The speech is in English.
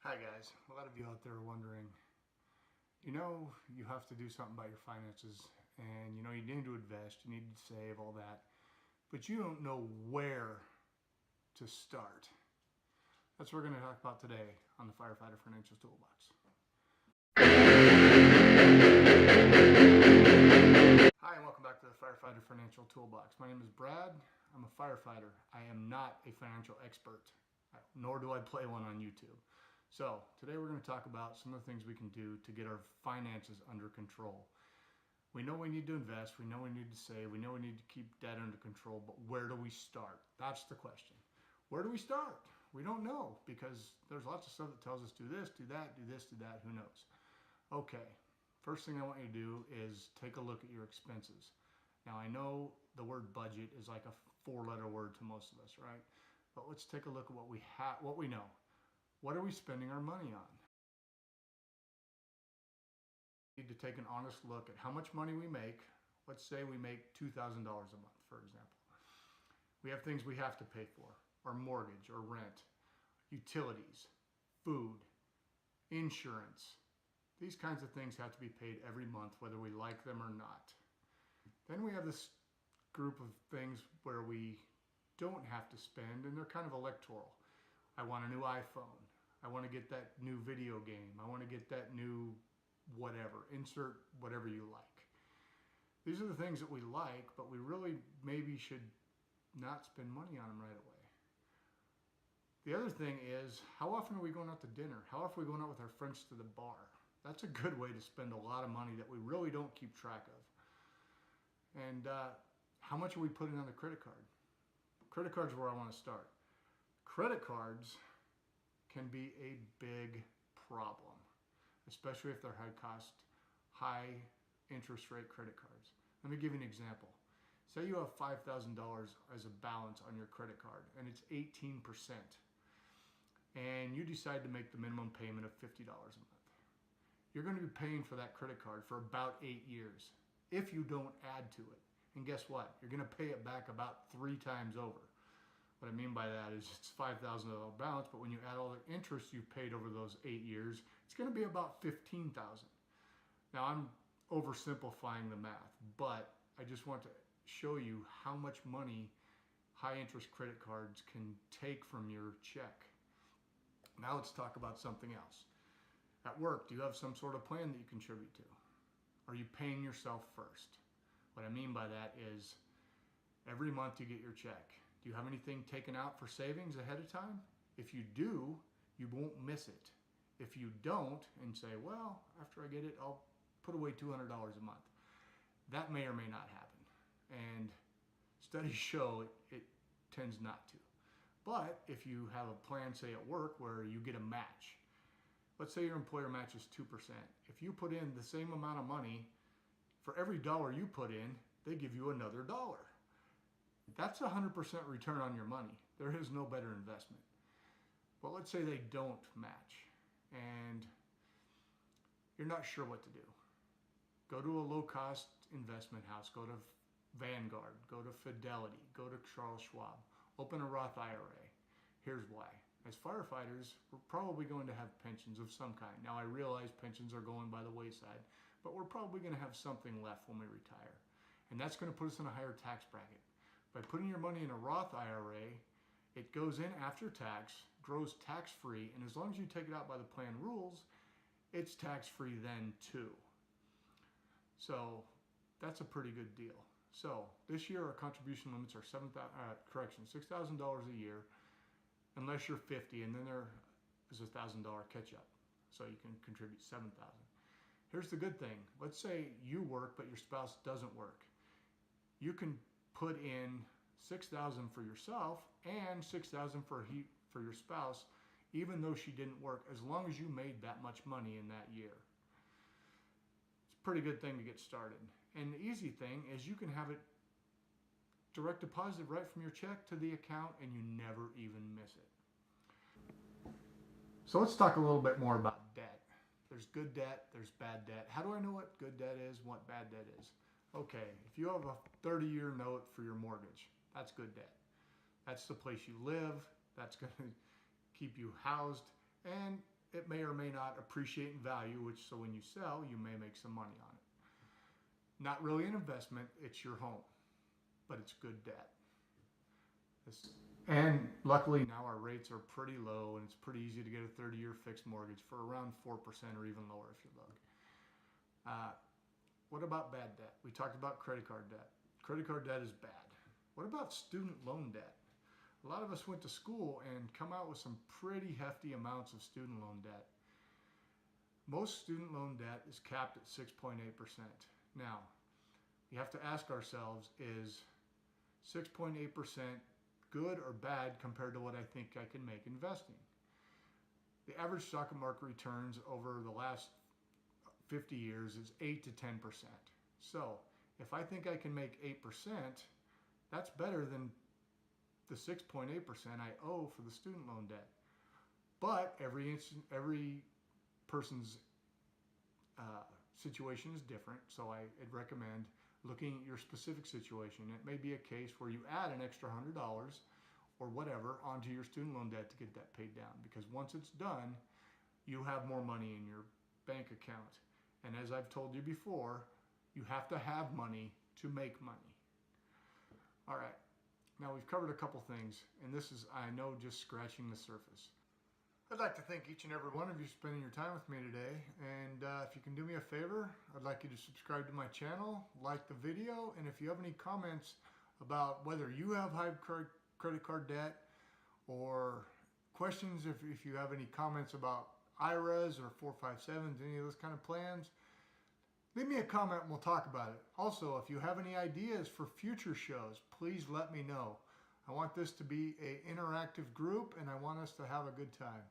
Hi guys, a lot of you out there are wondering, you have to do something about your finances and you need to invest, you need to save, all that, but you don't know where to start. That's what we're going to talk about today on the Firefighter Financial Toolbox. Hi and welcome back to the Firefighter Financial Toolbox. My name is Brad. I'm a firefighter. I am not a financial expert, nor do I play one on YouTube. So today we're going to talk about some of the things we can do to get our finances under control. We know we need to invest, we know we need to save, we know we need to keep debt under control, but where do we start? That's the question. Where do we start? We don't know because there's lots of stuff that tells us do this, do that, do this, do that, who knows? Okay, first thing I want you to do is take a look at your expenses. Now I know the word budget is like a 4-letter word to most of us, right? But let's take a look at what we know. What are we spending our money on? We need to take an honest look at how much money we make. Let's say we make $2,000 a month, for example. We have things we have to pay for, our mortgage or rent, utilities, food, insurance. These kinds of things have to be paid every month, whether we like them or not. Then we have this group of things where we don't have to spend, and they're kind of electoral. I want a new iPhone. I want to get that new video game. I want to get that new whatever. Insert whatever you like. These are the things that we like, but we really maybe should not spend money on them right away. The other thing is, how often are we going out to dinner? How often are we going out with our friends to the bar? That's a good way to spend a lot of money that we really don't keep track of. And how much are we putting on the credit card? Credit cards are where I want to start. Credit cards can be a big problem, especially if they're high interest rate credit cards. Let me give you an example. Say you have $5,000 as a balance on your credit card and it's 18%, and you decide to make the minimum payment of $50 a month. You're going to be paying for that credit card for about 8 years if you don't add to it. And guess what? You're going to pay it back about 3 times over. What I mean by that is it's $5,000 balance, but when you add all the interest you've paid over those 8 years, it's going to be about $15,000. Now I'm oversimplifying the math, but I just want to show you how much money high interest credit cards can take from your check. Now let's talk about something else. At work, do you have some sort of plan that you contribute to? Are you paying yourself first? What I mean by that is every month you get your check. Do you have anything taken out for savings ahead of time? If you do, you won't miss it. If you don't and say, well, after I get it, I'll put away $200 a month. That may or may not happen. And studies show it tends not to. But if you have a plan, say at work, where you get a match, let's say your employer matches 2%. If you put in the same amount of money, for every dollar you put in, they give you another dollar. That's 100% return on your money. There is no better investment. But let's say they don't match and you're not sure what to do. Go to a low-cost investment house. Go to Vanguard. Go to Fidelity. Go to Charles Schwab. Open a Roth IRA. Here's why. As firefighters, we're probably going to have pensions of some kind. Now I realize pensions are going by the wayside, but we're probably going to have something left when we retire. And that's going to put us in a higher tax bracket. By putting your money in a Roth IRA, it goes in after tax, grows tax-free, and as long as you take it out by the plan rules, it's tax-free then too. So that's a pretty good deal. So this year our contribution limits are $6,000 a year, unless you're 50, and then there is a $1,000 catch-up, so you can contribute $7,000. Here's the good thing. Let's say you work, but your spouse doesn't work. You can put in $6,000 for yourself and $6,000 for your spouse, even though she didn't work, as long as you made that much money in that year. It's a pretty good thing to get started. And the easy thing is you can have it direct deposited right from your check to the account and you never even miss it. So let's talk a little bit more about debt. There's good debt, there's bad debt. How do I know what good debt is and what bad debt is? Okay, if you have a 30-year note for your mortgage, that's good debt. That's the place you live, that's going to keep you housed, and it it may or may not appreciate in value, so when you sell, you may make some money on it. Not really an investment, it's your home, but it's good debt. And luckily now our rates are pretty low, and it's pretty easy to get a 30-year fixed mortgage for around 4% or even lower if you look. What about bad debt? We talked about credit card debt. Credit card debt is bad. What about student loan debt? A lot of us went to school and come out with some pretty hefty amounts of student loan debt. Most student loan debt is capped at 6.8%. Now, you have to ask ourselves, is 6.8% good or bad compared to what I think I can make investing? The average stock market returns over the last 50 years is 8 to 10%. So if I think I can make 8%, that's better than the 6.8% I owe for the student loan debt. But every person's situation is different, so I'd recommend looking at your specific situation. It may be a case where you add an extra $100 or whatever onto your student loan debt to get that paid down, because once it's done, you have more money in your bank account. And as I've told you before, you have to have money to make money. All right, now we've covered a couple things, and this is, I know, just scratching the surface. I'd like to thank each and every one of you spending your time with me today, and if you can do me a favor, I'd like you to subscribe to my channel, like the video, and if you have any comments about whether you have high credit card debt, or questions, if you have any comments about IRAs or 457s, any of those kind of plans, leave me a comment and we'll talk about it. Also, if you have any ideas for future shows, please let me know. I want this to be an interactive group, and I want us to have a good time.